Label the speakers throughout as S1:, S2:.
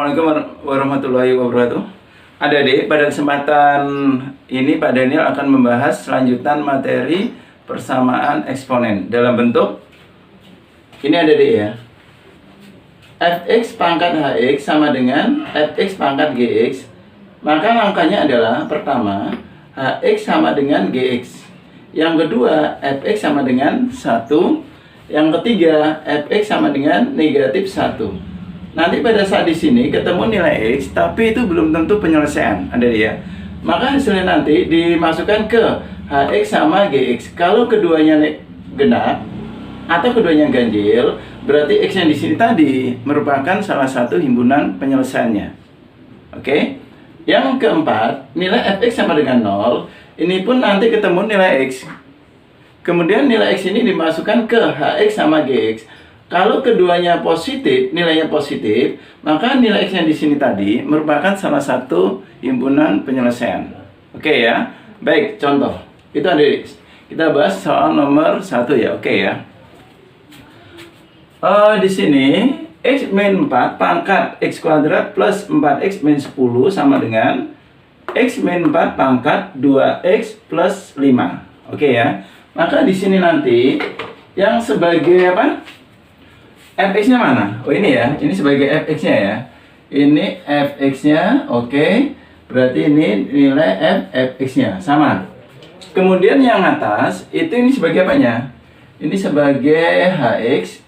S1: Assalamualaikum warahmatullahi wabarakatuh. Adik-adik, pada kesempatan ini Pak Daniel akan membahas lanjutan materi persamaan eksponen dalam bentuk ini adik-adik ya. Fx pangkat Hx sama dengan Fx pangkat Gx. Maka angkanya adalah pertama Hx sama dengan Gx. Yang kedua Fx sama dengan 1. Yang ketiga Fx sama dengan negatif 1. Nanti pada saat di sini ketemu nilai X, tapi itu belum tentu penyelesaian, ada ya. Maka hasilnya nanti dimasukkan ke Hx sama Gx. Kalau keduanya genap atau keduanya ganjil, berarti X yang di sini tadi merupakan salah satu himpunan penyelesaiannya. Oke. Yang keempat, nilai Fx sama dengan 0. Ini pun nanti ketemu nilai X. Kemudian nilai X ini dimasukkan ke Hx sama Gx. Kalau keduanya positif, nilainya positif, maka nilai X yang di sini tadi merupakan salah satu himpunan penyelesaian. Oke ya. Baik, contoh. Itu adik. Kita bahas soal nomor 1 ya. Oke ya. Di sini X min 4 pangkat X kuadrat plus 4X min 10 sama dengan X min 4 pangkat 2X plus 5. Oke ya. Maka di sini nanti yang sebagai apa? Fx-nya mana? Oh ini ya, ini sebagai Fx-nya ya. Ini Fx-nya, oke. Berarti ini nilai Fx-nya, sama. Kemudian yang atas, itu ini sebagai apanya? Ini sebagai Hx.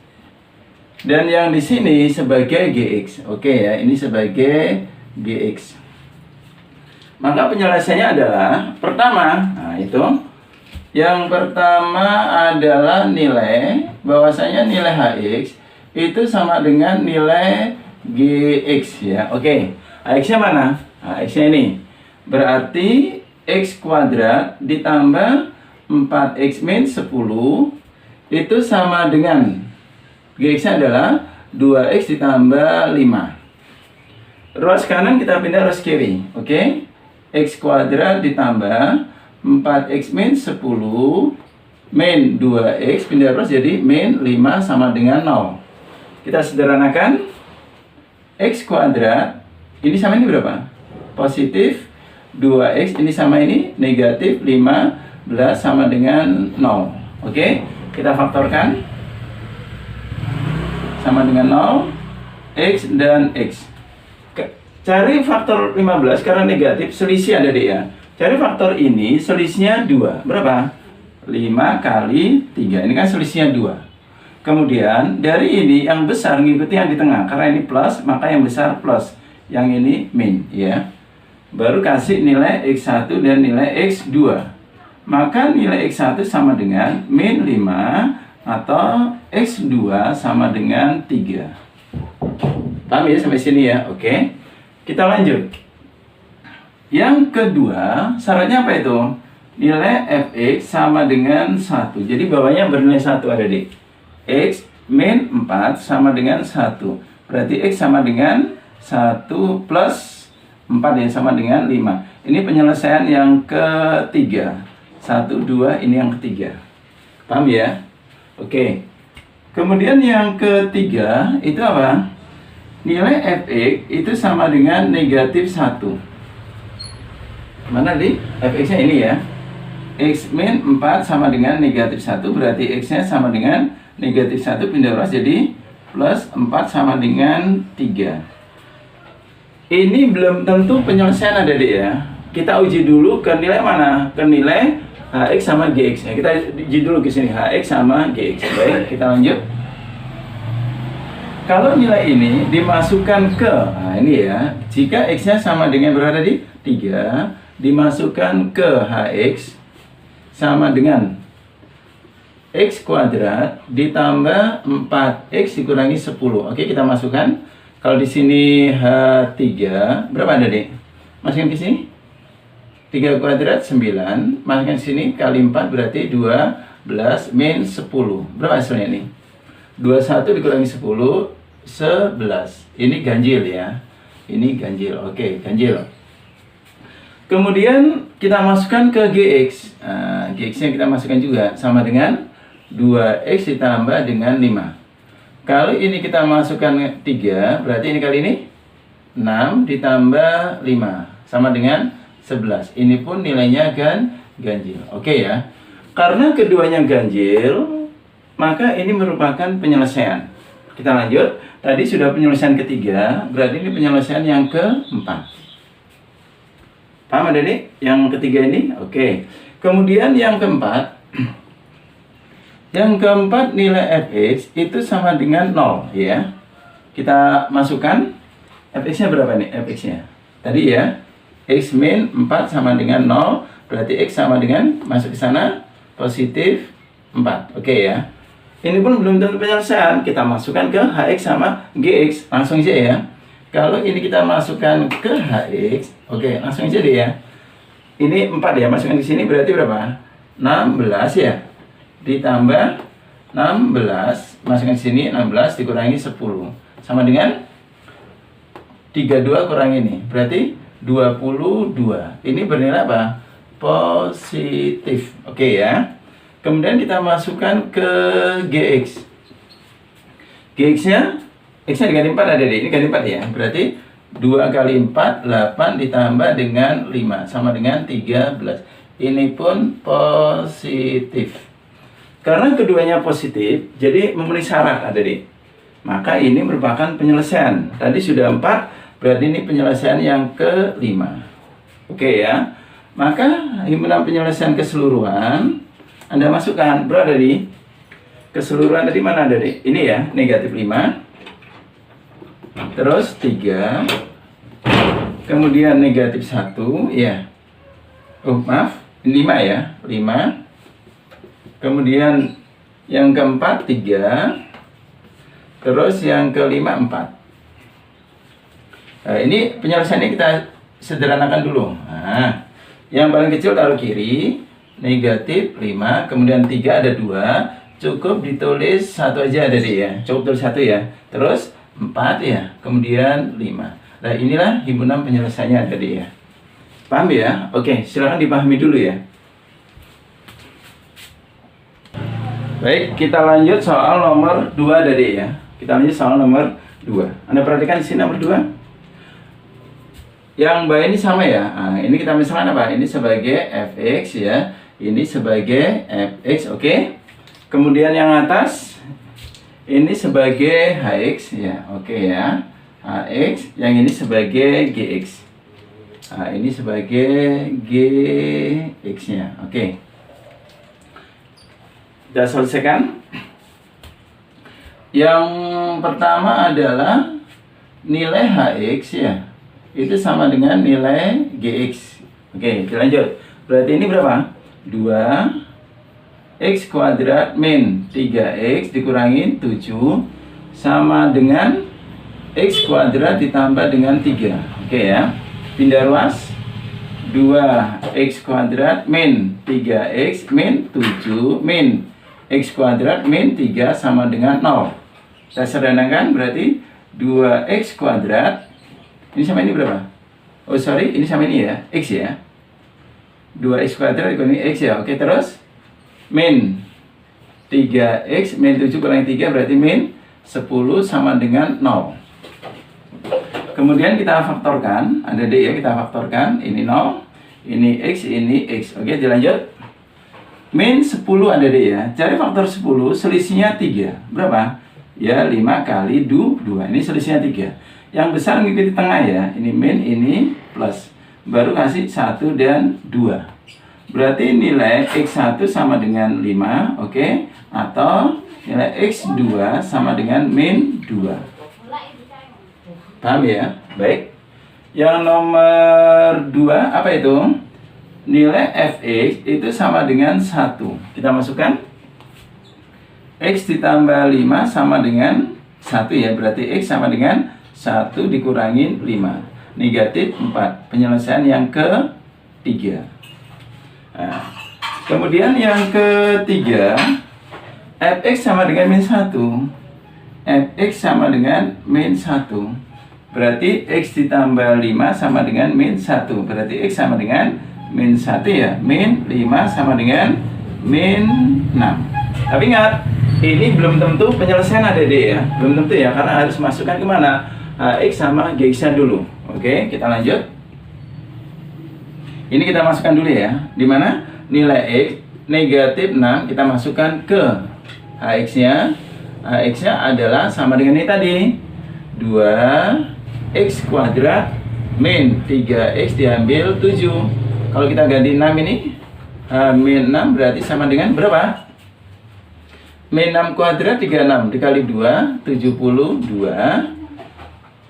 S1: Dan yang di sini sebagai Gx. Oke ya, ini sebagai Gx. Maka penyelesaiannya adalah, pertama, nah itu. Yang pertama adalah nilai, bahwasanya nilai Hx itu sama dengan nilai Gx ya. Oke. Hx-nya mana? Hx-nya ini. Berarti X kuadrat ditambah 4X min 10 itu sama dengan Gx-nya adalah 2X ditambah 5. Ruas kanan kita pindah ruas kiri. Oke. X kuadrat ditambah 4X min 10 min 2X pindah ruas jadi min 5 sama dengan 0. Kita sederhanakan, X kuadrat, ini sama ini berapa? Positif 2X, ini sama ini, negatif 15 sama dengan 0. Oke, kita faktorkan. Sama dengan 0, X dan X. Cari faktor 15 karena negatif, selisih ada deh ya. Cari faktor ini, selisihnya 2. Berapa? 5 kali 3, ini kan selisihnya 2. Kemudian dari ini yang besar ngikuti yang di tengah. Karena ini plus, maka yang besar plus. Yang ini min ya. Baru kasih nilai X1 dan nilai X2. Maka nilai X1 sama dengan min 5 atau X2 sama dengan 3. Paham ya sampai sini ya? Oke. Kita lanjut. Yang kedua, syaratnya apa itu? Nilai Fx sama dengan 1. Jadi bawahnya bernilai 1 ada di X min 4 sama dengan 1. Berarti X sama dengan 1 plus 4 yang sama dengan 5. Ini penyelesaian yang ketiga. 1, 2, ini yang ketiga. Paham ya? Oke. Kemudian yang ketiga itu apa? Nilai Fx itu sama dengan negatif 1. Mana di? Fx-nya ini ya. X min 4 sama dengan negatif 1. Berarti X-nya sama dengan negatif 1 pindah ruas jadi plus 4 sama dengan 3. Ini belum tentu penyelesaian ada deh ya. Kita uji dulu ke nilai mana? Ke nilai Hx sama Gx. Ya, kita uji dulu ke sini Hx sama Gx. Baik, kita lanjut. Kalau nilai ini dimasukkan ke, nah ini ya, jika X-nya sama dengan berada di 3, dimasukkan ke Hx sama dengan X kuadrat ditambah 4X dikurangi 10. Oke, kita masukkan. Kalau di sini H3, berapa ada, Dek? Masukkan ke sini. 3 kuadrat 9. Masukkan ke sini kali 4 berarti 12 min 10. Berapa hasilnya ini? 21 dikurangi 10, 11. Ini ganjil ya. Ini ganjil. Oke, ganjil. Kemudian kita masukkan ke Gx. Nah, Gx-nya kita masukkan juga sama dengan 2X ditambah dengan 5. Kalau ini kita masukkan 3, berarti ini kali ini 6 ditambah 5 sama dengan 11. Ini pun nilainya ganjil. Oke ya. Karena keduanya ganjil, maka ini merupakan penyelesaian. Kita lanjut. Tadi sudah penyelesaian ketiga, berarti ini penyelesaian yang keempat. Paham adik-adik? Yang ketiga ini? Oke. Kemudian yang keempat, nilai fx itu sama dengan 0 ya. Kita masukkan fx-nya berapa nih? Fx-nya tadi ya, x min 4 sama dengan 0, berarti x sama dengan, masuk ke sana, positif 4. Oke ya. Ini pun belum tentu penyelesaian. Kita masukkan ke hx sama gx, langsung aja ya. Kalau ini kita masukkan ke hx, oke, langsung aja deh ya. Ini 4 ya, masukkan ke sini berarti berapa? 16 ya. Ditambah 16, masukkan ke sini, 16 dikurangi 10. Sama dengan 32 kurang ini, berarti 22. Ini bernilai apa? Positif. Oke ya. Kemudian kita masukkan ke gx. Gx-nya, x-nya diganti 4 ada deh. Ini ganti 4 ya. Berarti 2 kali 4, 8 ditambah dengan 5 sama dengan 13. Ini pun positif. Karena keduanya positif, jadi memenuhi syarat ada deh. Maka ini merupakan penyelesaian. Tadi sudah 4, berarti ini penyelesaian yang kelima. Oke ya. Maka himpunan penyelesaian keseluruhan Anda masukkan, berada di keseluruhan tadi mana ada deh? Ini ya, negatif 5. Terus 3. Kemudian negatif 1 ya. Oh maaf, 5 ya, 5. Kemudian yang keempat 3. Terus yang kelima 4. Nah, ini penyelesaiannya kita sederhanakan dulu. Nah, yang paling kecil taruh kiri, negatif 5, kemudian 3 ada 2, cukup ditulis 1 aja ada deh ya, cukup tulis 1 ya, terus 4 ya, kemudian 5. Nah inilah himpunan penyelesaiannya ada deh ya. Paham ya? Oke, silakan dipahami dulu ya. Baik, kita lanjut soal nomor 2 tadi ya. Kita lanjut soal nomor 2. Anda perhatikan di sini nomor 2. Yang bawah ini sama ya. Nah, ini kita misalkan apa? Ini sebagai fx ya. Ini sebagai fx, oke. Kemudian yang atas ini sebagai hx ya. Oke ya. Hx, yang ini sebagai gx. Nah, ini sebagai gx-nya. Oke. Kita selesaikan. Yang pertama adalah nilai hx ya. Itu sama dengan nilai gx. Oke, kita lanjut. Berarti ini berapa? 2x kuadrat min 3x dikurangi 7 sama dengan x kuadrat ditambah dengan 3. Oke ya. Pindah ruas. 2x kuadrat min 3x min 7 min x kuadrat min 3 sama dengan 0. Saya sederhanakan berarti 2x kuadrat. Ini sama ini berapa? Oh sorry, ini sama ini ya, x ya. 2x kuadrat dikurangi x ya. Oke, terus min 3x min 7 kurangi 3 berarti min 10 sama dengan 0. Kemudian kita faktorkan, ada D ya, kita faktorkan. Ini 0, ini x, ini x. Oke, dilanjut. Min 10 ada D ya. Cari faktor 10, selisihnya 3. Berapa? Ya, 5 kali 2. Ini selisihnya 3. Yang besar mengikuti tengah ya. Ini min, ini plus. Baru kasih 1 dan 2. Berarti nilai x1 sama dengan 5, oke? Atau nilai x2 sama dengan min 2. Paham ya? Baik. Yang nomor 2 apa itu? Nilai fx itu sama dengan 1. Kita masukkan. X ditambah 5 sama dengan 1 ya. Berarti x sama dengan 1 dikurangi 5. Negatif 4. Penyelesaian yang ketiga. Nah, kemudian yang ketiga, fx sama dengan min 1. Fx sama dengan min 1. Berarti x ditambah 5 sama dengan min 1. Berarti x sama dengan min 1 ya. Min 5 sama dengan min 6. Tapi ingat, ini belum tentu penyelesaian ADD ya. Belum tentu ya, karena harus masukkan kemana? HX sama GX-nya dulu. Oke, kita lanjut. Ini kita masukkan dulu ya. Dimana nilai X negatif 6 kita masukkan ke HX-nya. HX-nya adalah sama dengan ini tadi. 2X kuadrat min 3X diambil 7. Kalau kita ganti 6 ini, min 6 berarti sama dengan berapa? Min 6 kuadrat 36 dikali 2, 72.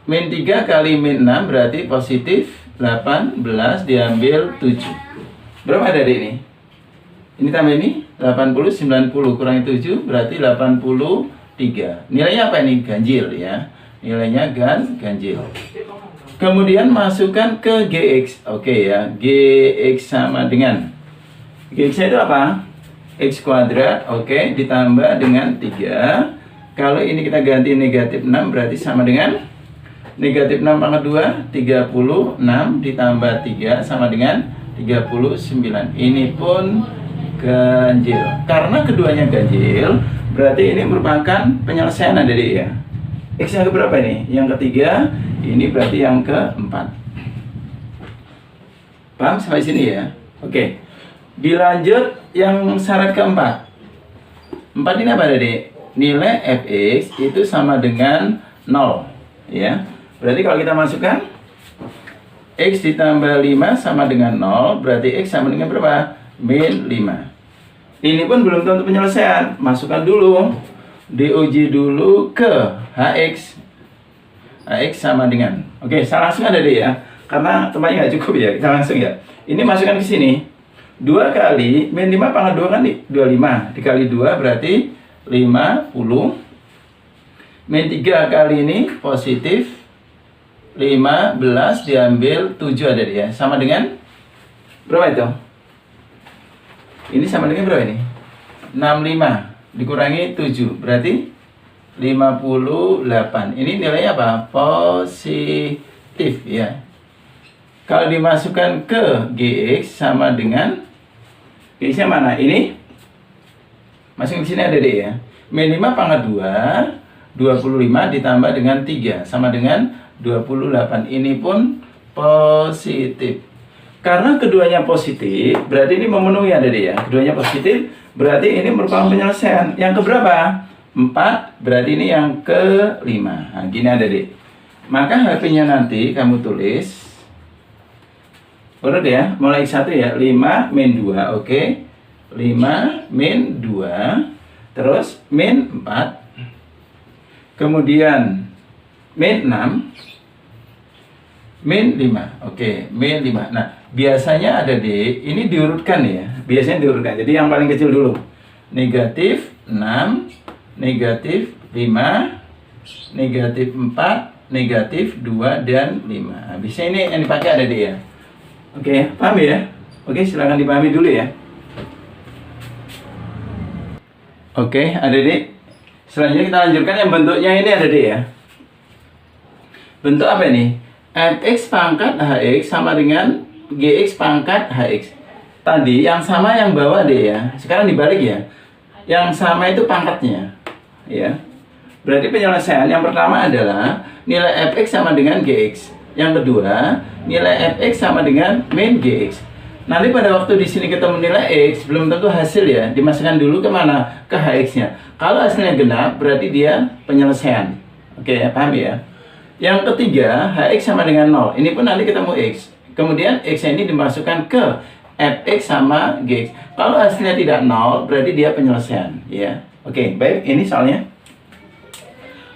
S1: Min 3 kali min 6 berarti positif 18 diambil 7. Berapa dari ini? Ini tambah ini 80, 90 kurangi 7 berarti 83. Nilainya apa ini? Ganjil ya. Nilainya ganjil. Kemudian masukkan ke GX. Oke ya. GX sama dengan GX itu apa? X kuadrat. Oke, ditambah dengan 3. Kalau ini kita ganti negatif 6 berarti sama dengan negatif 6 pangkat 2, 36 ditambah 3 sama dengan 39. Ini pun ganjil. Karena keduanya ganjil, berarti ini merupakan penyelesaian adik ya. X yang keberapa ini? Yang ketiga, ini berarti yang keempat. Paham sampai sini ya? Oke. Dilanjut yang syarat keempat. 4 ini apa adik? Nilai fx itu sama dengan 0 ya. Berarti kalau kita masukkan X ditambah 5 sama dengan 0, berarti X sama dengan berapa? Min 5. Ini pun belum tentu penyelesaian. Masukkan dulu. Diuji dulu ke HX. HX sama dengan. Oke, saya langsung ada deh ya. Karena tempatnya nggak cukup ya. Kita langsung ya. Ini masukkan ke sini. 2 kali min 5 pangkat 2 kan 25. Dikali 2 berarti 50. Min 3 kali ini positif 15 diambil 7 ada dia. Sama dengan berapa itu? Ini sama dengan berapa ini? 65 dikurangi 7 berarti 58. Ini nilainya apa? Positif ya. Kalau dimasukkan ke GX sama dengan GX-nya mana? Ini masukin ke sini ada deh ya. Min 5 pangkat 2 25 ditambah dengan 3 sama dengan 28. Ini pun positif. Karena keduanya positif, berarti ini memenuhi ada deh ya. Keduanya positif, berarti ini merupakan penyelesaian. Yang keberapa? 4, berarti ini yang kelima. Nah, gini ada deh. Maka HP-nya nanti kamu tulis. Urut ya, mulai 1 ya. 5 min 2, oke. 5 min 2. Terus min 4. Kemudian min 6. Min 5, oke, min 5. Nah, biasanya ada di, ini diurutkan ya. Biasanya diurutkan, jadi yang paling kecil dulu. Negatif 6, negatif 5, negatif 4, negatif 2, dan 5. Nah, biasanya ini yang dipakai ada di ya. Oke, paham ya? Oke, silakan dipahami dulu ya. Oke, adik-adik. Selanjutnya kita lanjutkan yang bentuknya ini ada di ya. Bentuk apa ini? Fx pangkat Hx sama dengan Gx pangkat Hx. Tadi yang sama yang bawah deh ya. Sekarang dibalik ya. Yang sama itu pangkatnya. Ya. Berarti penyelesaian yang pertama adalah nilai Fx sama dengan Gx. Yang kedua, nilai Fx sama dengan min Gx. Nanti pada waktu di sini ketemu nilai X, belum tentu hasil ya. Dimasukkan dulu ke mana? Ke Hx-nya. Kalau hasilnya genap, berarti dia penyelesaian. Oke ya, paham ya? Yang ketiga, Hx sama dengan 0. Ini pun nanti ketemu X. Kemudian X ini dimasukkan ke Fx sama Gx. Kalau hasilnya tidak 0, berarti dia penyelesaian. Ya. Oke, baik. Ini soalnya.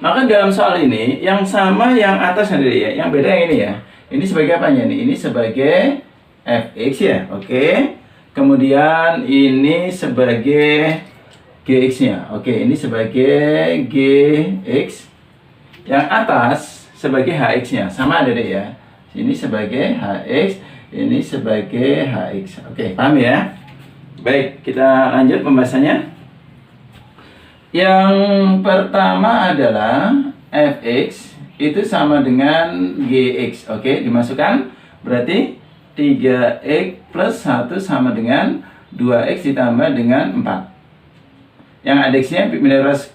S1: Maka dalam soal ini, yang sama yang atas sendiri ya. Yang beda yang ini ya. Ini sebagai apanya nih? Ini sebagai Fx ya. Oke. Kemudian ini sebagai Gx-nya. Oke, ini sebagai Gx. Yang atas sebagai Hx-nya. Sama ada deh ya. Ini sebagai Hx, ini sebagai Hx. Oke, paham ya? Baik, kita lanjut pembahasannya. Yang pertama adalah Fx itu sama dengan Gx. Oke, dimasukkan. Berarti 3x plus 1 sama dengan 2x ditambah dengan 4. Yang adexnya pindah ruas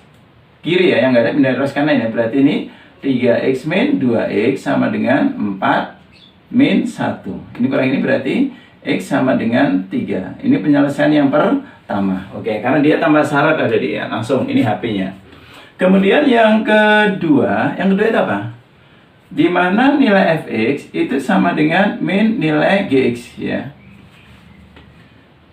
S1: kiri ya, yang nggak ada pindah ruas kanan ya. Berarti ini 3x min 2x sama dengan 4 min 1. Ini kurang ini berarti x sama dengan 3. Ini penyelesaian yang pertama. Oke, karena dia tambah syarat ada dia. Langsung ini HP-nya. Kemudian yang kedua itu apa? Di mana nilai fx itu sama dengan min nilai gx ya.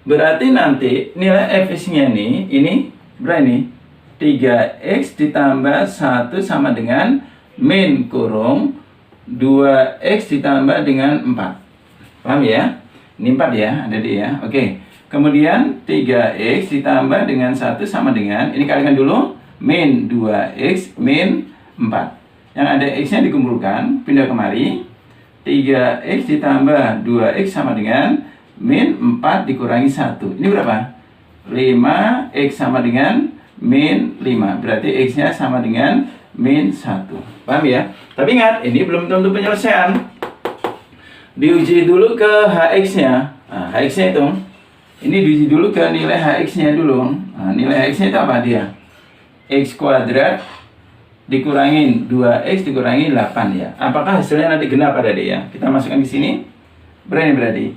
S1: Berarti nanti nilai fx-nya ini berapa ini? 3x ditambah 1 sama dengan min kurung 2x ditambah dengan 4. Paham ya? Ini 4 ya, ada di ya. Oke. Kemudian 3x ditambah dengan 1 sama dengan, ini kalikan dulu, min 2x min 4. Yang ada x-nya dikumpulkan, pindah kemari. 3x ditambah 2x sama dengan min 4 dikurangi 1. Ini berapa? 5x sama dengan min 5. Berarti x-nya sama dengan min 1. Paham ya? Tapi ingat, ini belum tentu penyelesaian. Diuji dulu ke hx-nya. Nah, hx-nya itu. Ini diuji dulu ke nilai hx-nya dulu. Nah, nilai hx-nya itu apa dia? X kuadrat dikurangin 2x dikurangi 8 ya. Apakah hasilnya nanti genap ada dia? Kita masukkan di sini. Berarti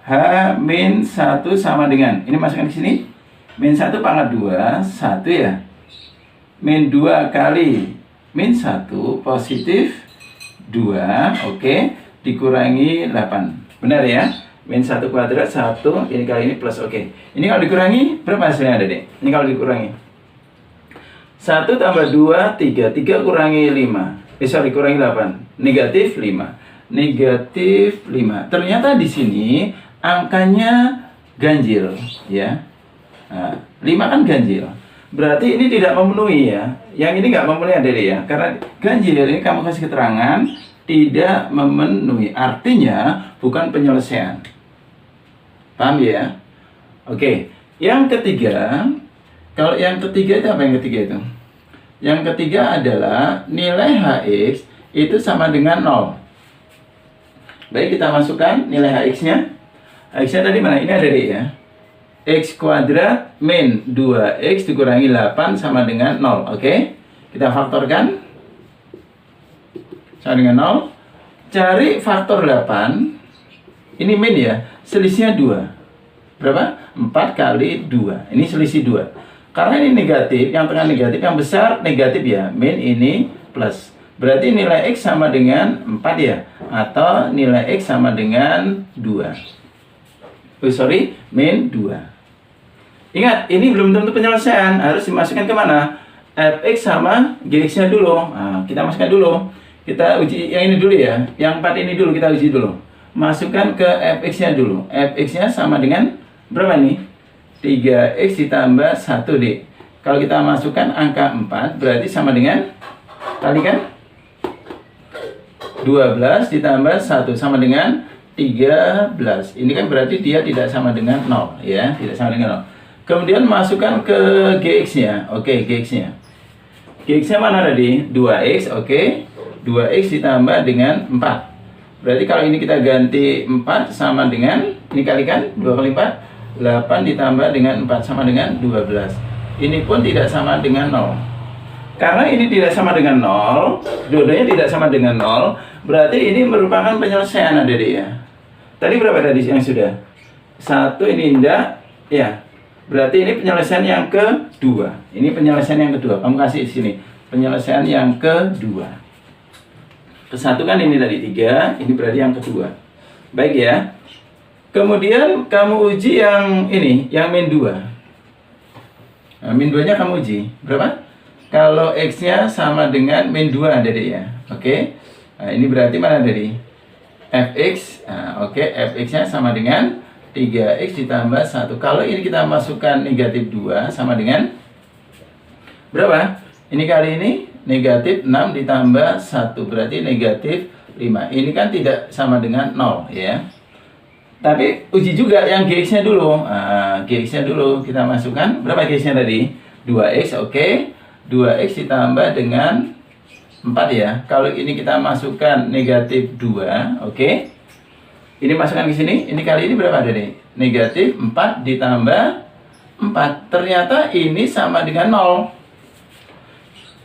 S1: h min 1 sama dengan, ini masukkan di sini. Min 1 pangkat 2, 1 ya. Min 2 kali min 1 positif 2, oke, dikurangi 8. Benar ya? Min 1 kuadrat 1, ini kali ini plus, oke. Ini kalau dikurangi, berapa hasilnya ada deh? Ini kalau dikurangi 1 tambah 2, 3 kurangi 5, kurangi 8, negatif 5. Negatif 5. Ternyata di sini angkanya ganjil ya. Nah, 5 kan ganjil. Berarti ini tidak memenuhi ya. Yang ini nggak memenuhi ada ya. Karena ganjil ini kamu kasih keterangan tidak memenuhi. Artinya bukan penyelesaian. Paham ya? Oke. Yang ketiga, kalau yang ketiga itu apa yang ketiga itu? Yang ketiga adalah nilai hx itu sama dengan 0. Baik, kita masukkan nilai hx-nya. Hx-nya tadi mana? Ini ada ya. X kuadrat min 2x dikurangi 8 sama dengan 0. Oke? Kita faktorkan. Sama dengan 0. Cari faktor 8. Ini min ya. Selisihnya 2. Berapa? 4 kali 2. Ini selisih 2. Karena ini negatif, yang tengah negatif, yang besar negatif ya. Min ini plus. Berarti nilai X sama dengan 4 ya. Atau nilai X sama dengan 2. Min 2. Ingat, ini belum tentu penyelesaian. Harus dimasukkan ke mana? Fx sama Gx-nya dulu. Nah, kita masukkan dulu. Kita uji yang ini dulu ya. Yang 4 ini dulu kita uji dulu. Masukkan ke Fx-nya dulu. Fx-nya sama dengan berapa nih? 3x ditambah 1D. Kalau kita masukkan angka 4, berarti sama dengan, kalikan 12 ditambah 1 sama dengan 13. Ini kan berarti dia tidak sama dengan 0 ya, tidak sama dengan 0. Kemudian masukkan ke Gx-nya. Oke, Gx-nya. Gx-nya mana tadi? 2x, oke. 2x ditambah dengan 4. Berarti kalau ini kita ganti 4 sama dengan, ini kalikan 2 kali 4, 8 ditambah dengan 4 sama dengan 12. Ini pun tidak sama dengan 0. Karena ini tidak sama dengan 0, dua-duanya tidak sama dengan 0, berarti ini merupakan penyelesaian adik-adik ya. Tadi berapa tadi yang sudah? 1 ini tidak, ya. Berarti ini penyelesaian yang kedua. Ini penyelesaian yang kedua. Kamu kasih di sini. Penyelesaian yang kedua. Ke-1 kan ini tadi 3, ini berarti yang kedua. Baik ya. Kemudian kamu uji yang ini, yang min 2. Nah, min 2-nya kamu uji. Berapa? Kalau X-nya sama dengan min 2 adik ya. Oke. Nah, ini berarti mana tadi? Fx. Nah, oke, Fx-nya sama dengan 3x ditambah 1. Kalau ini kita masukkan negatif 2 sama dengan berapa? Ini kali ini negatif 6 ditambah 1. Berarti negatif 5. Ini kan tidak sama dengan 0 ya. Tapi uji juga yang Gx-nya dulu. Nah, Gx-nya dulu kita masukkan. Berapa Gx-nya tadi? 2x, oke. 2x ditambah dengan 4 ya. Kalau ini kita masukkan negatif 2, oke. Ini masukkan ke sini. Ini kali ini berapa ada nih? Negatif 4 ditambah 4. Ternyata ini sama dengan 0.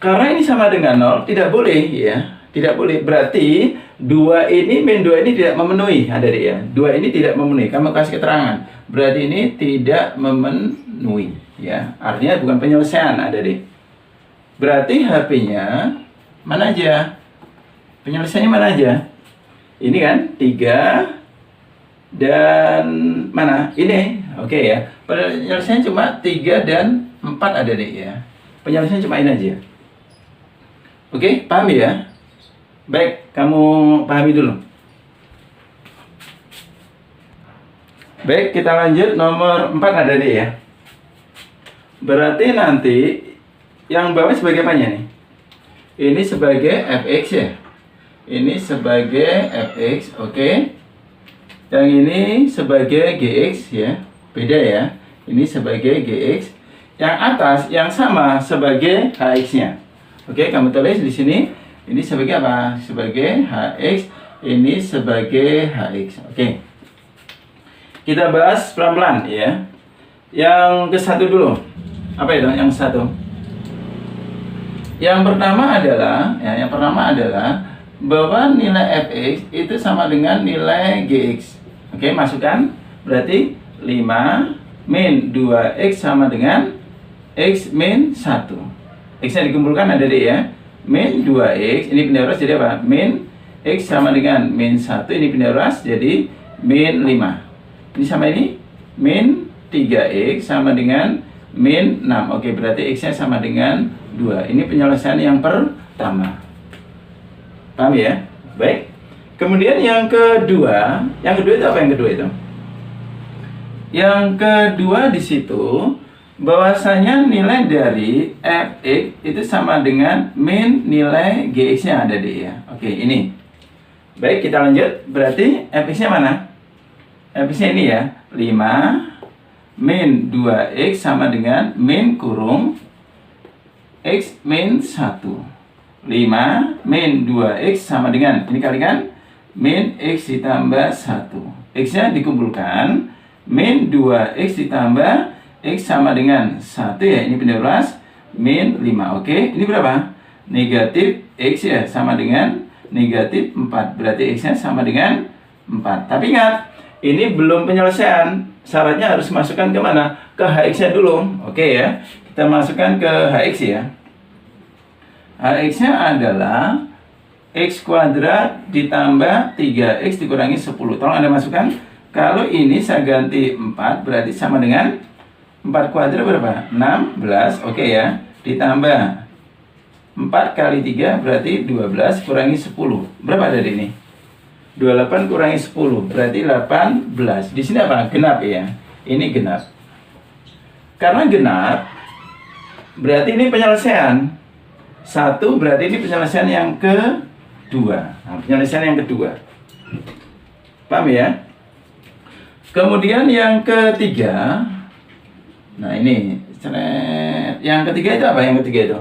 S1: Karena ini sama dengan 0, tidak boleh ya. Tidak boleh. Berarti 2 ini min 2 ini tidak memenuhi, adik ya. 2 ini tidak memenuhi. Kamu kasih keterangan. Berarti ini tidak memenuhi ya. Artinya bukan penyelesaian, adik. Berarti HP-nya mana aja? Penyelesaiannya mana aja? Ini kan 3 dan mana? Ini. Oke ya. Penyelesaiannya cuma 3 dan 4, adik ya. Penyelesaiannya cuma ini aja. Oke, paham ya? Baik, kamu pahami dulu. Baik, kita lanjut nomor 4 ada deh ya. Berarti nanti yang bawah sebagai apanya nih? Ini sebagai fx ya. Ini sebagai fx, oke. Yang ini sebagai gx ya. Beda ya. Ini sebagai gx. Yang atas yang sama sebagai hx-nya. Oke, kamu tulis di sini. Ini sebagai apa? Sebagai hx. Ini sebagai hx. Oke. Kita bahas pelan-pelan ya. Yang ke satu dulu. Apa itu? Yang satu. Yang pertama adalah bahwa nilai fx itu sama dengan nilai gx. Oke, masukkan. Berarti 5 min 2x sama dengan x min 1. X-nya dikumpulkan ada deh ya. Min 2x, ini pindah ruas jadi apa? Min x sama dengan min 1, ini pindah ruas jadi min 5. Ini sama ini, min 3x sama dengan min 6. Oke, berarti x-nya sama dengan 2. Ini penyelesaian yang pertama. Paham ya? Baik. Kemudian yang kedua itu apa yang kedua itu? Yang kedua di situ bahwasanya nilai dari fx itu sama dengan min nilai gx-nya ada deh ya. Oke, ini. Baik, kita lanjut. Berarti fx-nya mana? Fx-nya ini ya. 5 min 2x sama dengan min kurung x min 1. 5 min 2x sama dengan, ini kalikan, min x ditambah 1. X-nya dikumpulkan, min 2x ditambah x sama dengan 1 ya, ini pindah ruas, min 5. Oke, ini berapa? Negatif x ya, sama dengan negatif 4. Berarti x-nya sama dengan 4. Tapi ingat, ini belum penyelesaian. Syaratnya harus masukkan ke mana? Ke hx-nya dulu. Oke ya, kita masukkan ke hx ya. Hx-nya adalah x kuadrat ditambah 3x dikurangi 10. Tolong Anda masukkan. Kalau ini saya ganti 4, berarti sama dengan 4 kuadrat berapa? 16, oke ya. Ditambah 4 kali 3 berarti 12 kurangi 10. Berapa dari ini? 28 kurangi 10 berarti 18. Di sini apa? Genap ya. Ini genap. Karena genap berarti ini penyelesaian. 1 berarti ini penyelesaian yang kedua. Nah, penyelesaian yang kedua. Paham ya? Kemudian yang ketiga. Nah ini, yang ketiga itu apa? Yang ketiga itu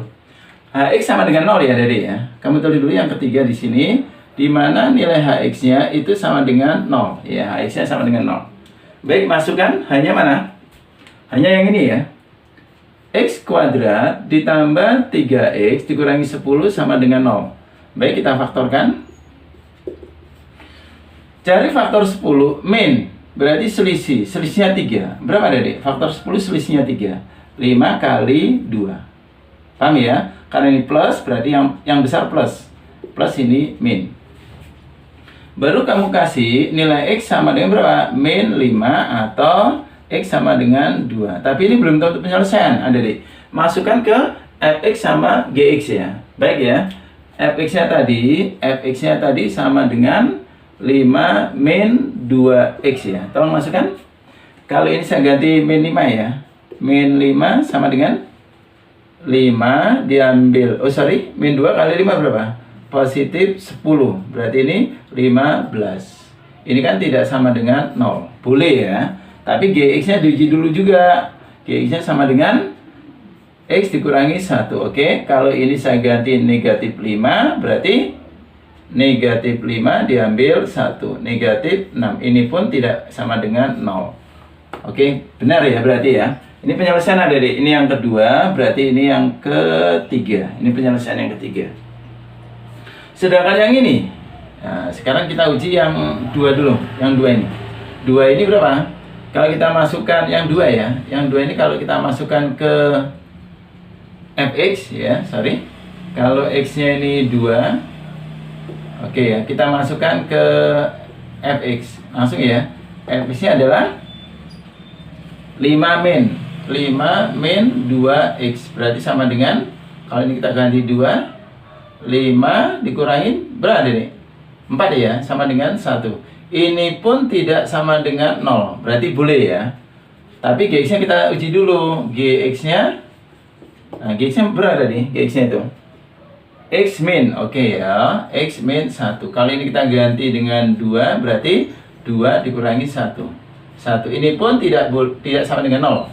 S1: hx sama dengan 0 ya, Dede ya. Kamu tulis dulu yang ketiga di sini, di mana nilai hx-nya itu sama dengan 0 ya, hx-nya sama dengan 0. Baik, masukkan hanya mana? Hanya yang ini ya. X kuadrat ditambah 3x dikurangi 10 sama dengan 0. Baik, kita faktorkan. Cari faktor 10 min. Berarti selisihnya 3. Berapa Dede? Faktor 10 selisihnya 3. 5 kali 2. Paham ya? Karena ini plus, berarti yang besar plus. Plus ini min. Baru kamu kasih nilai x sama dengan berapa? Min 5 atau x sama dengan 2. Tapi ini belum tentu penyelesaian, Dede. Masukkan ke fx sama gx ya. Baik ya. Fx-nya tadi sama dengan 5 min 2x ya. Tolong masukkan. Kalau ini saya ganti min 5 ya. Min 5 sama dengan 5 diambil. Min 2 kali 5 berapa? Positif 10. Berarti ini 15. Ini kan tidak sama dengan 0. Boleh ya. Tapi gx-nya diuji dulu juga. Gx-nya sama dengan x dikurangi 1. Oke. Kalau ini saya ganti negatif 5 berarti negatif 5 diambil 1. Negatif 6. Ini pun tidak sama dengan 0. Oke, benar ya berarti ya. Ini penyelesaian adik-adik. Ini yang kedua, berarti ini yang ketiga. Ini penyelesaian yang ketiga. Sedangkan yang ini, nah, sekarang kita uji yang dua dulu. Yang dua ini. Dua ini berapa? Kalau kita masukkan yang dua ya. Yang dua ini kalau kita masukkan ke fx ya, sorry. Kalau x-nya ini 2. Oke ya, kita masukkan ke fx. Langsung ya. Fx-nya adalah 5 min 2x. Berarti sama dengan, kalau ini kita ganti 2, 5 dikurangin berapa nih? 4 ya, sama dengan 1. Ini pun tidak sama dengan 0. Berarti boleh ya. Tapi gx-nya kita uji dulu. Gx-nya, nah gx-nya berapa nih? Gx-nya itu x min, oke ya, x min 1. Kali ini kita ganti dengan 2, berarti 2 dikurangi 1. 1 ini pun tidak sama dengan 0.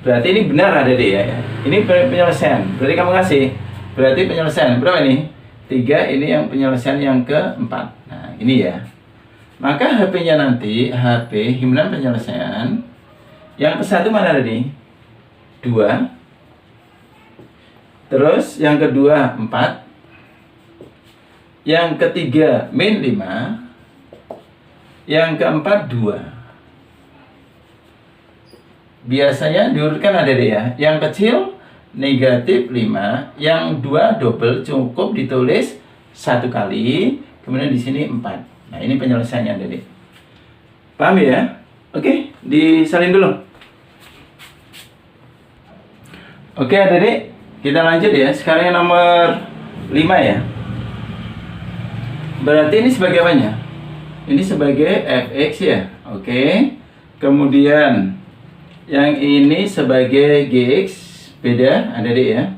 S1: Berarti ini benar ada deh ya. Ini penyelesaian. Berarti kamu kasih. Berarti penyelesaian berapa nih? 3, ini yang penyelesaian yang keempat. Nah, ini ya. Maka HP-nya nanti, HP himpunan penyelesaian. Yang ke satu mana tadi? 2. Terus yang kedua 4. Yang ketiga min 5. Yang keempat 2. Biasanya diurutkan ada deh ya. Yang kecil negatif 5, yang 2 double cukup ditulis 1 kali, kemudian di sini 4. Nah, ini penyelesaiannya Dede. Paham ya? Oke, disalin dulu. Oke, Dede, kita lanjut ya. Sekarang yang nomor 5 ya. Berarti ini sebagai apanya? Ini sebagai fx ya. Oke. Kemudian yang ini sebagai gx. Beda, ada deh ya.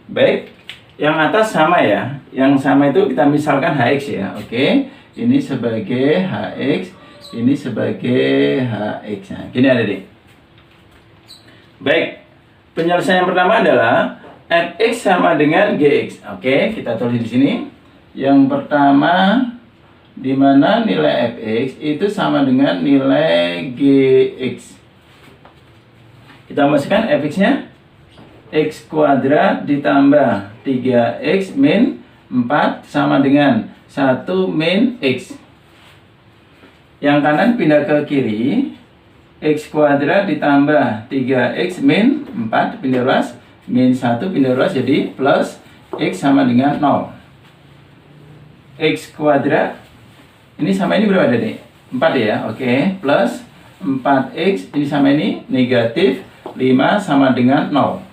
S1: Baik, yang atas sama ya. Yang sama itu kita misalkan hx ya. Oke, ini sebagai hx, ini sebagai hx. Nah, gini ada deh. Baik, penyelesaian yang pertama adalah fx sama dengan gx. Oke, kita tulis di sini. Yang pertama, di mana nilai fx itu sama dengan nilai gx. Kita masukkan fx-nya. X kuadrat ditambah 3x min 4 sama dengan 1 min x. Yang kanan pindah ke kiri. X kuadrat ditambah 3x min 4 pindah ruas. Min 1 pindah ruas jadi plus x sama dengan 0. X kuadrat. Ini sama ini berapa nih? 4 ya. Oke. Plus 4x. Ini sama ini negatif 5 sama dengan 0.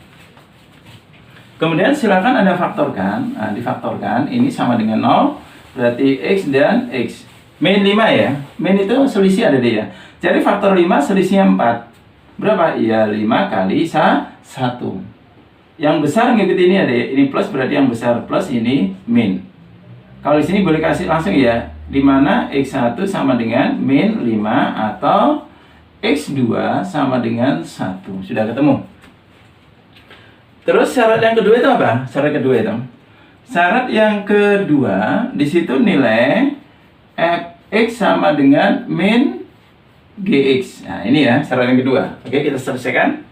S1: Kemudian silakan Anda faktorkan. Nah, difaktorkan, ini sama dengan 0, berarti x dan x. Min 5 ya. Min itu selisih ada deh ya. Jadi faktor 5 selisihnya 4. Berapa? Ya 5 kali 1. Yang besar ngikutin ini ada ya. Ini plus berarti yang besar, plus ini min. Kalau di sini boleh kasih langsung ya. Di mana x1 sama dengan min 5 atau x2 sama dengan 1. Sudah ketemu. Terus syarat yang kedua itu apa? Syarat kedua itu. Syarat yang kedua, di situ nilai fx sama dengan min gx. Nah, ini ya syarat yang kedua. Oke, kita selesaikan.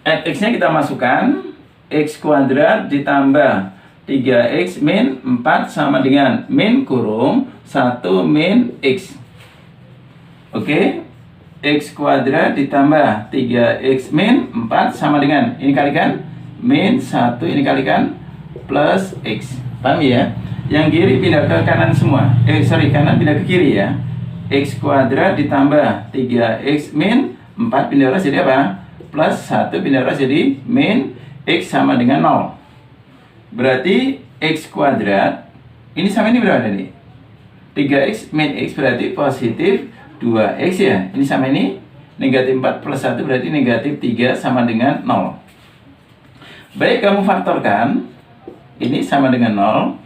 S1: Fx-nya kita masukkan. X kuadrat ditambah 3x min 4 sama dengan min kurung 1 min x. Oke. X kuadrat ditambah 3x min 4 sama dengan, ini kalikan min 1, ini kalikan plus x. Paham ya? Yang kiri pindah ke kanan semua. Kanan pindah ke kiri ya. X kuadrat ditambah 3x min 4 pindah ruas jadi apa? Plus 1 pindah ruas jadi min x sama dengan 0. Berarti x kuadrat ini sama ini berapa nih? 3x min x berarti positif 2x ya. Ini sama ini negatif 4 plus 1 berarti negatif 3 sama dengan 0. Baik, kamu faktorkan. Ini sama dengan 0.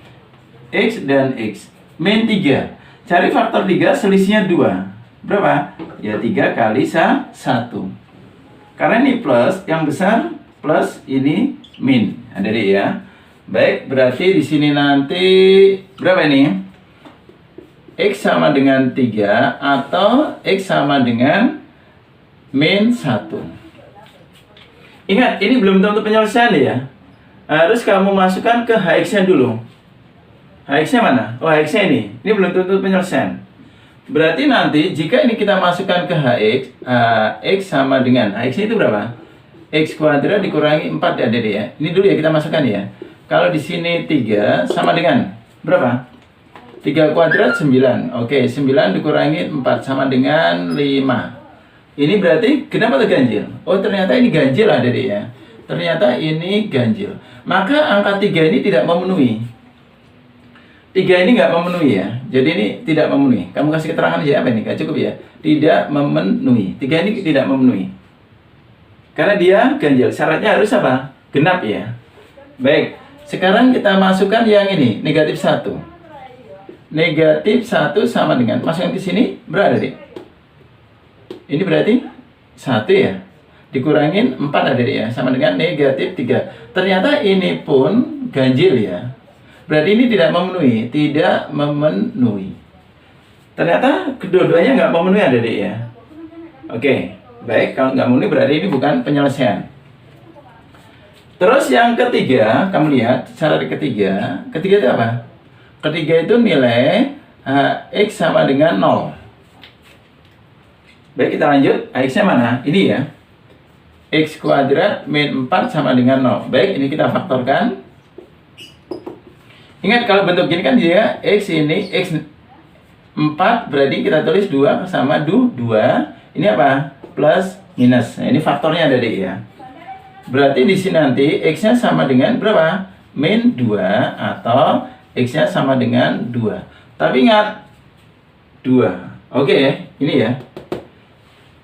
S1: X dan x. Min 3. Cari faktor 3 selisihnya 2. Berapa? Ya 3 kali 1. Karena ini plus, yang besar plus ini min. Ada deh ya. Baik, berarti di sini nanti berapa ini? X sama dengan 3 atau X sama dengan min 1. Ingat, ini belum tentu penyelesaian ya. Harus kamu masukkan ke HX-nya dulu. HX-nya mana? Oh, HX-nya ini. Ini belum tentu penyelesaian. Berarti nanti jika ini kita masukkan ke HX, X sama dengan HX-nya itu berapa? X kuadrat dikurangi 4 ya, Dede ya. Ini dulu ya kita masukkan ya. Kalau di sini 3 sama dengan berapa? 3 kuadrat 9. Oke, 9 dikurangi 4 sama dengan 5. Ini berarti kenapa itu ganjil? Oh, ternyata ini ganjil lah, Dede ya. Ternyata ini ganjil. Maka angka 3 ini tidak memenuhi. 3 ini nggak memenuhi ya. Jadi ini tidak memenuhi. Kamu kasih keterangan aja apa ini? Nggak cukup ya. Tidak memenuhi. 3 ini tidak memenuhi. Karena dia ganjil. Syaratnya harus apa? Genap ya. Baik. Sekarang kita masukkan yang ini. Negatif 1. Negatif 1 sama dengan. Masukkan ke sini. Berapa Dek? Ini berarti 1 ya. Dikurangin 4 ada ya, sama dengan negatif 3. Ternyata ini pun ganjil ya. Berarti ini tidak memenuhi, tidak memenuhi. Ternyata kedua-duanya nggak memenuhi ada ya. Oke, baik, kalau nggak memenuhi berarti ini bukan penyelesaian. Terus yang ketiga, kamu lihat syarat ketiga. Ketiga itu apa? Ketiga itu nilai X sama dengan 0. Baik, kita lanjut. X-nya mana? Ini ya. X kuadrat min 4 sama dengan 0. Baik, ini kita faktorkan. Ingat kalau bentuk gini kan dia X ini X 4 berarti kita tulis 2 sama 2. Ini apa? Plus minus. Nah, ini faktornya ada deh ya. Berarti di sini nanti X-nya sama dengan berapa? Min 2 atau X-nya sama dengan 2. Tapi ingat 2. Oke ya, ini ya.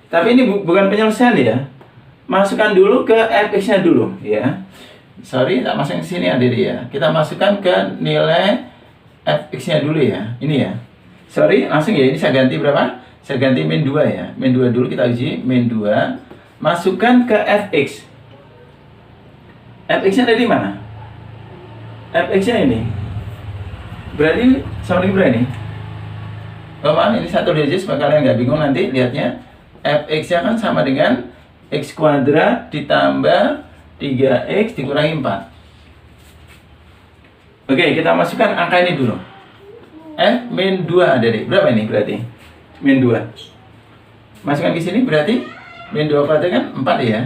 S1: Tapi ini bukan penyelesaian ya. Masukkan dulu ke fx-nya dulu ya. Sorry, tak masukin ke sini ada dia. Kita masukkan ke nilai fx-nya dulu ya. Ini ya. Sorry, langsung ya. Ini saya ganti berapa? Saya ganti min 2 ya. Min 2 dulu kita uji. Min 2. Masukkan ke fx. Fx-nya ada di mana? Fx-nya ini. Berarti sama dengan berapa ini? Oh, maaf, ini satu digit supaya kalian nggak bingung nanti lihatnya. Fx-nya kan sama dengan X kuadrat ditambah 3X dikurangi 4. Oke, kita masukkan angka ini dulu. F min 2 ada deh. Berapa ini berarti? Min 2. Masukkan ke sini berarti min 2 kuadrat kan 4 ya.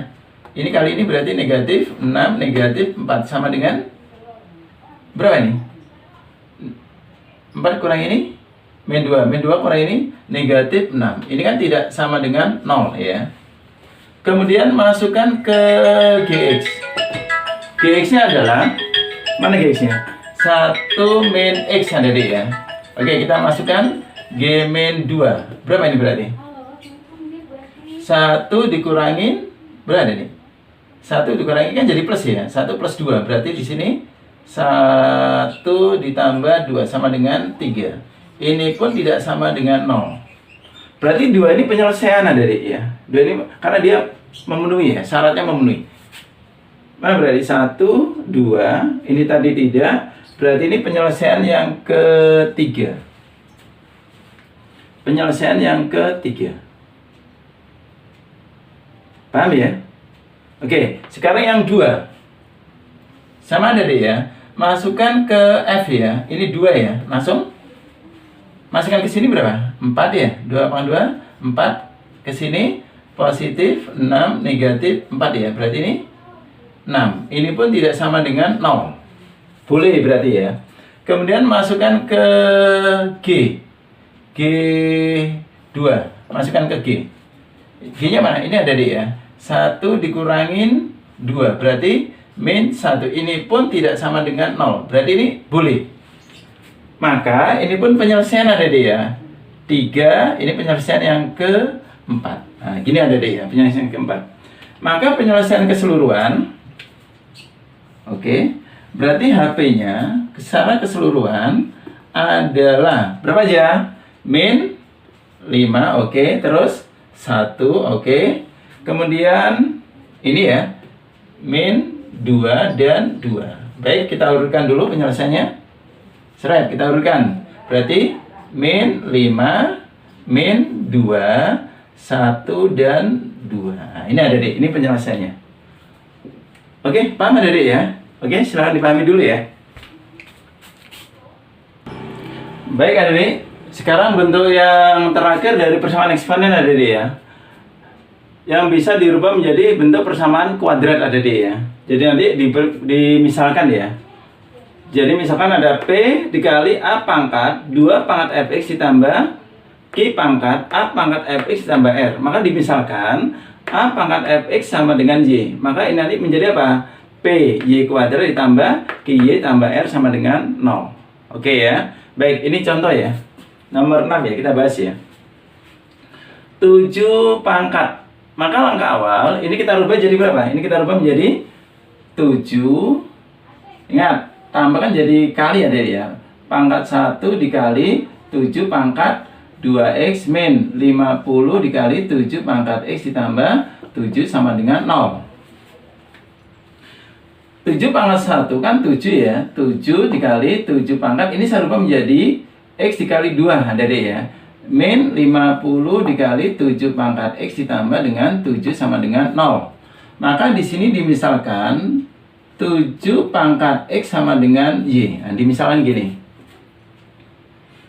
S1: Ini kali ini berarti negatif 6, negatif 4. Sama dengan berapa ini? 4 kurang ini min 2. Min 2 kurang ini negatif 6. Ini kan tidak sama dengan 0 ya. Kemudian masukkan ke GX. GX-nya adalah, mana GX-nya? 1 min X ada deh ya. Oke, kita masukkan G min 2. Berapa ini berarti? 1 dikurangin, berapa nih? 1 dikurangi kan jadi plus ya. 1 plus 2, berarti di sini 1 ditambah 2 sama dengan 3. Ini pun tidak sama dengan 0. Berarti 2 ini penyelesaian ada deh ya. 2 ini karena dia memenuhi ya, syaratnya memenuhi. Mana berarti 1, 2, ini tadi tidak. Berarti ini penyelesaian yang ketiga. Penyelesaian yang ketiga. Paham ya? Oke, sekarang yang 2. Sama ada deh ya. Masukkan ke F ya. Ini 2 ya. Langsung masukkan ke sini berapa? 4 ya? 2/2, 4 ke sini positif 6 negatif 4 ya. Berarti ini 6. Ini pun tidak sama dengan 0. Boleh berarti ya. Kemudian masukkan ke G. G2. Masukkan ke G. G-nya mana? Ini ada deh ya. 1 dikurangin 2. Berarti min 1. Ini pun tidak sama dengan 0. Berarti ini boleh. Maka ini pun penyelesaian ada deh ya. 3, ini penyelesaian yang keempat. Nah, gini ada deh ya, penyelesaian keempat. Maka penyelesaian keseluruhan, oke, berarti HP-nya secara keseluruhan adalah berapa aja? Min 5, oke, terus 1, oke. Kemudian ini ya, min 2 dan 2. Baik, kita urutkan dulu penyelesaiannya. Seret, kita urutkan. Berarti min 5, min 2, 1 dan 2. Nah, ini adik-adik, ini penyelesaiannya. Oke, paham adik-adik ya? Oke, silahkan dipahami dulu ya. Baik adik-adik, sekarang bentuk yang terakhir dari persamaan eksponen adik-adik ya, yang bisa dirubah menjadi bentuk persamaan kuadrat adik-adik ya. Jadi nanti dimisalkan ya. Jadi misalkan ada P dikali A pangkat 2 pangkat Fx ditambah Q pangkat A pangkat Fx ditambah R. Maka dimisalkan A pangkat Fx sama dengan Y. Maka ini nanti menjadi apa? P Y kuadrat ditambah QY tambah R sama dengan 0. Oke ya. Baik, ini contoh ya. Nomor 6 ya, kita bahas ya. 7 pangkat. Maka langkah awal, ini kita rubah jadi berapa? Ini kita rubah menjadi 7. Ingat, tambahkan jadi kali ya, ya. Pangkat 1 dikali 7 pangkat 2x min 50 dikali 7 pangkat x ditambah 7 sama dengan 0. 7 pangkat 1 kan 7 ya. 7 dikali 7 pangkat, ini saya rubah menjadi x dikali 2 adik-adik ya. Min 50 dikali 7 pangkat x ditambah dengan 7 sama dengan 0. Maka di sini dimisalkan 7 pangkat X sama dengan Y. Nah, dimisalkan gini.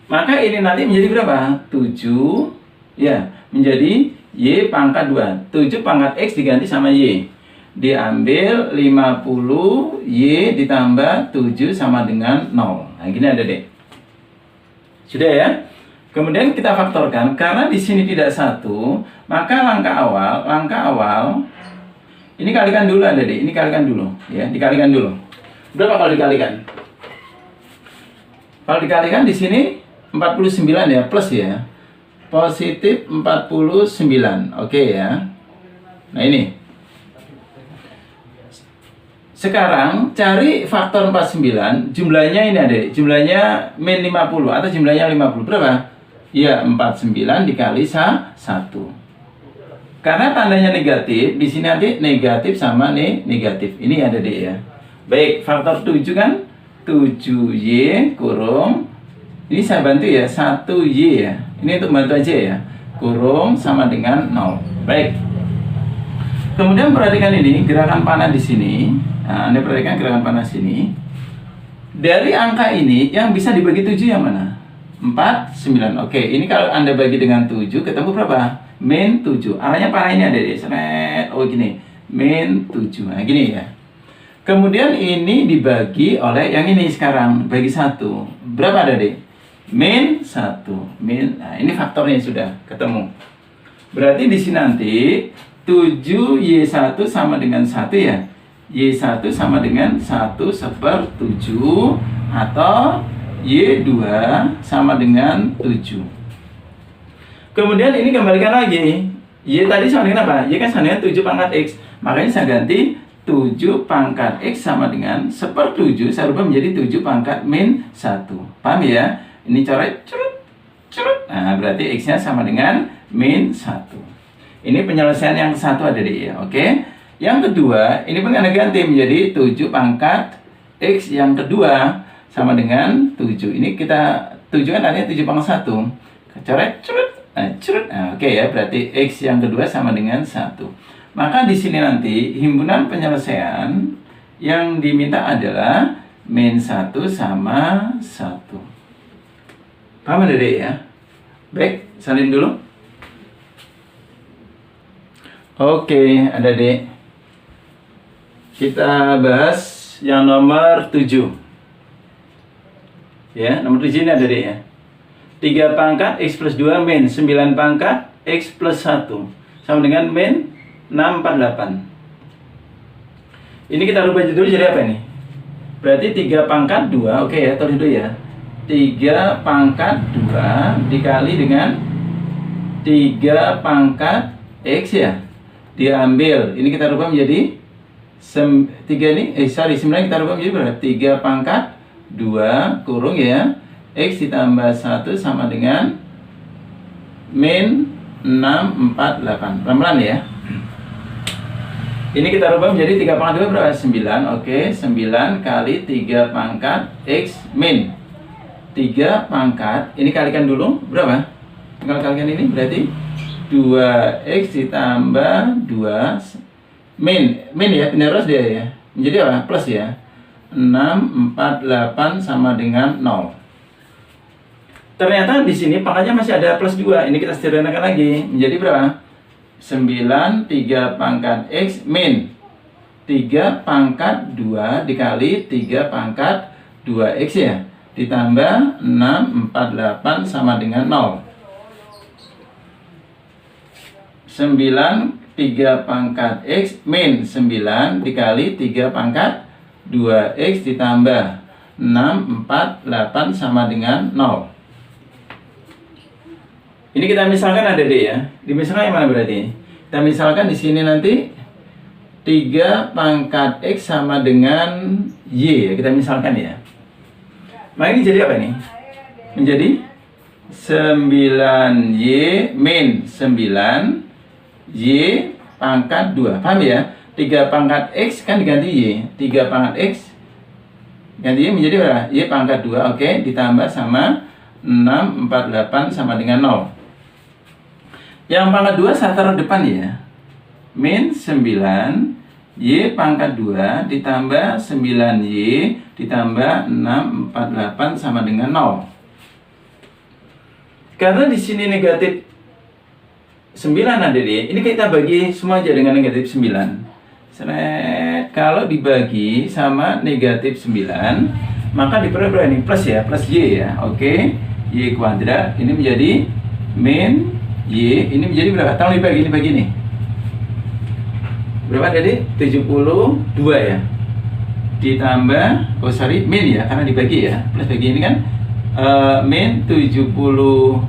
S1: Maka ini nanti menjadi berapa? 7 ya, menjadi Y pangkat 2. 7 pangkat X diganti sama Y. Diambil 50 Y ditambah 7 sama dengan 0. Nah, gini ada deh. Sudah ya? Kemudian kita faktorkan, karena di sini tidak 1, maka langkah awal ini kalikan dulu adik-adik, ini kalikan dulu ya, dikalikan dulu. Berapa kalau dikalikan? Kalau dikalikan di sini 49 ya, plus ya. Positif 49. Oke ya. Nah, ini. Sekarang cari faktor 49, jumlahnya ini adik, jumlahnya min 50 atau jumlahnya 50. Berapa? Ya, 49 dikali 1. Karena tandanya negatif, di sini nanti negatif sama negatif. Ini ada deh ya. Baik, faktor 7 kan 7Y kurung, ini saya bantu ya, 1Y ya. Ini untuk bantu aja ya. Kurung sama dengan 0. Baik. Kemudian perhatikan ini, gerakan panah di sini. Nah, Anda perhatikan gerakan panah sini. Dari angka ini yang bisa dibagi 7 yang mana? 4, 9. Oke, ini kalau Anda bagi dengan 7, ketemu berapa? Min 7. Arahnya panah ini ada di seret. Oh gini, min 7. Nah gini ya. Kemudian ini dibagi oleh yang ini sekarang, bagi 1. Berapa ada deh? Min 1. Nah, ini faktornya sudah ketemu. Berarti di sini nanti 7Y1 sama dengan 1 ya. Y1 sama dengan 1/7 atau Y2 sama dengan 7. Kemudian ini kembalikan lagi. Y tadi sama dengan apa? Y kan sama dengan 7 pangkat X. Makanya saya ganti 7 pangkat X sama dengan 1/7. Saya rubah menjadi 7 pangkat min 1. Paham ya? Ini coret, curut, curut. Nah, berarti X-nya sama dengan min 1. Ini penyelesaian yang satu ada di ya. Oke. Yang kedua, ini pun Anda ganti menjadi 7 pangkat X yang kedua sama dengan 7. Ini kita 7 kan artinya 7 pangkat 1. Coret, curut. Nah, oke ya, berarti X yang kedua sama dengan 1. Maka di sini nanti himpunan penyelesaian yang diminta adalah min 1 sama 1. Paham adik ya? Baik, salin dulu. Oke, adik. Kita bahas yang nomor 7. Ya, nomor 7 ini adik ya. 3 pangkat X plus 2 min 9 pangkat X plus 1 sama dengan min 648. Ini kita rubah dulu jadi apa ini? Berarti 3 pangkat 2, oke ya, tulis dulu ya. 3 pangkat 2 dikali dengan 3 pangkat X ya. Diambil, ini kita rubah menjadi 9 kita rubah menjadi berapa? 3 pangkat 2 kurung ya. X ditambah 1 sama dengan min 648. Pelan-pelan ya. Ini kita rubah menjadi 3 pangkat 2 berapa? 9. Oke, 9 kali 3 pangkat X min 3 pangkat. Ini kalikan dulu. Berapa? Kalau kalikan ini berarti 2x ditambah 2 min ya, penerus dia ya. Menjadi apa? Plus ya. 6, 4, 8 sama dengan 0. Ternyata di sini pangkatnya masih ada plus 2. Ini kita sederhanakan lagi. Menjadi berapa? 9, 3 pangkat X min 3 pangkat 2 dikali 3 pangkat 2X ya. Ditambah 6, 4, 8 sama dengan 0. 9, 3 pangkat X min 9 dikali 3 pangkat 2X ditambah 6, 4, 8 sama dengan 0. Ini kita misalkan ada D ya. Dimisalkan yang mana berarti? Kita misalkan di sini nanti 3 pangkat X sama dengan Y ya. Kita misalkan ya. Maka ini jadi apa nih? Menjadi 9Y min 9Y pangkat 2. Paham ya? 3 pangkat X kan diganti Y. 3 pangkat X ganti Y menjadi berapa? Y pangkat 2. Oke, ditambah sama 6, 4, 8 sama dengan 0. Yang pangkat 2 saya taruh depan ya. Min 9 Y pangkat 2 ditambah 9Y ditambah 6, 4, 8 sama dengan 0. Karena di sini negatif 9 ada di, ini kita bagi semua aja dengan negatif 9. Seret, kalau dibagi sama negatif 9, maka diperoleh ini plus ya, plus Y ya. Oke, Y kuadrat ini menjadi min Y, ini menjadi berapa? Tolong dibagi, ini bagi nih. Berapa tadi? 72 ya. Ditambah, min ya, karena dibagi ya. Plus bagi ini kan min 72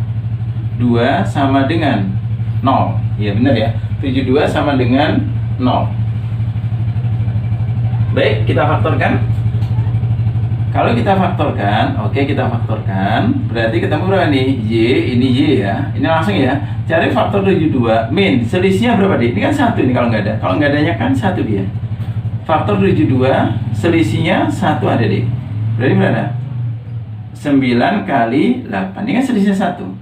S1: sama dengan 0. Ya benar ya. 72 sama dengan 0. Baik, kita faktorkan. Kalau kita faktorkan, oke kita faktorkan, berarti ketemu berapa nih? Y, ini Y ya. Ini langsung ya. Cari faktor 72 min, selisihnya berapa deh? Ini kan 1 ini kalau nggak ada. Kalau nggak adanya kan 1 dia. Faktor 72, selisihnya 1 ada deh. Berarti berapa? 9 kali 8. Ini kan selisihnya 1.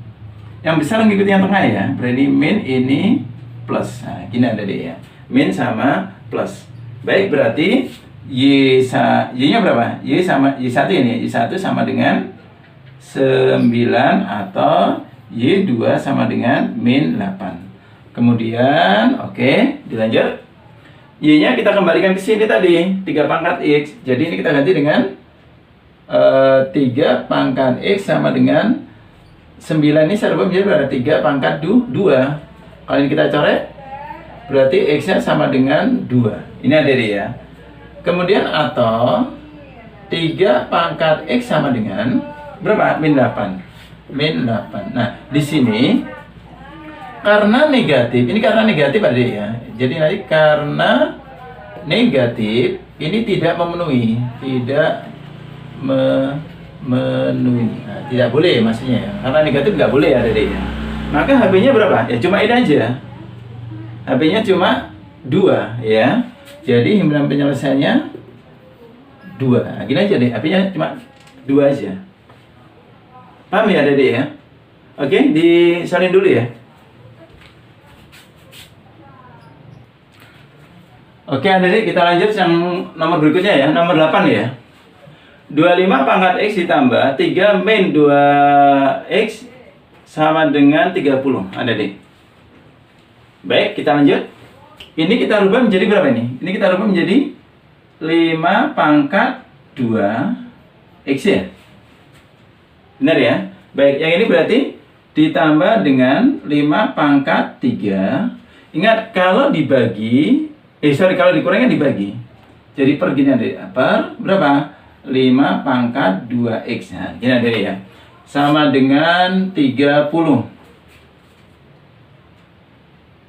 S1: Yang besar mengikuti yang tengah ya. Berarti min ini plus. Nah, gini ada deh ya. Min sama plus. Baik, berarti Y-nya berapa? Y1 ini. Y1 sama dengan 9 atau Y2 sama dengan min 8. Kemudian, oke, dilanjut. Y-nya kita kembalikan ke sini tadi, 3 pangkat X. Jadi ini kita ganti dengan 3 pangkat X sama dengan 9 ini saya rubah menjadi berapa? 3 pangkat 2. Kalau ini kita coret, berarti X-nya sama dengan 2. Ini ada dia ya. Kemudian atau 3 pangkat X sama dengan berapa? Min 8. Min 8. Nah, di sini karena negatif, ini karena negatif ada ya. Jadi nanti karena negatif ini tidak memenuhi, tidak memenuhi. Nah, tidak boleh maksudnya ya. Karena negatif nggak boleh ada deh ya. Maka HB-nya berapa? Ya cuma ini aja. HB-nya cuma 2 ya. Jadi himpunan penyelesaiannya 2. Nah, gini aja deh, HB-nya cuma 2 aja. Paham ya Dede ya? Oke, disalin dulu ya. Oke Dede, kita lanjut yang nomor berikutnya ya, nomor 8 ya. 25 pangkat X ditambah 3 min 2X sama dengan 30. Ada deh. Baik, kita lanjut. Ini kita rubah menjadi berapa ini? Ini kita rubah menjadi 5 pangkat 2X ya. Benar ya? Baik, yang ini berarti ditambah dengan 5 pangkat 3. Ingat, kalau dibagi, kalau dikurangin dibagi. Jadi per gini ada per berapa? 5 pangkat 2X. Nah, gini ada ya. Sama dengan 30.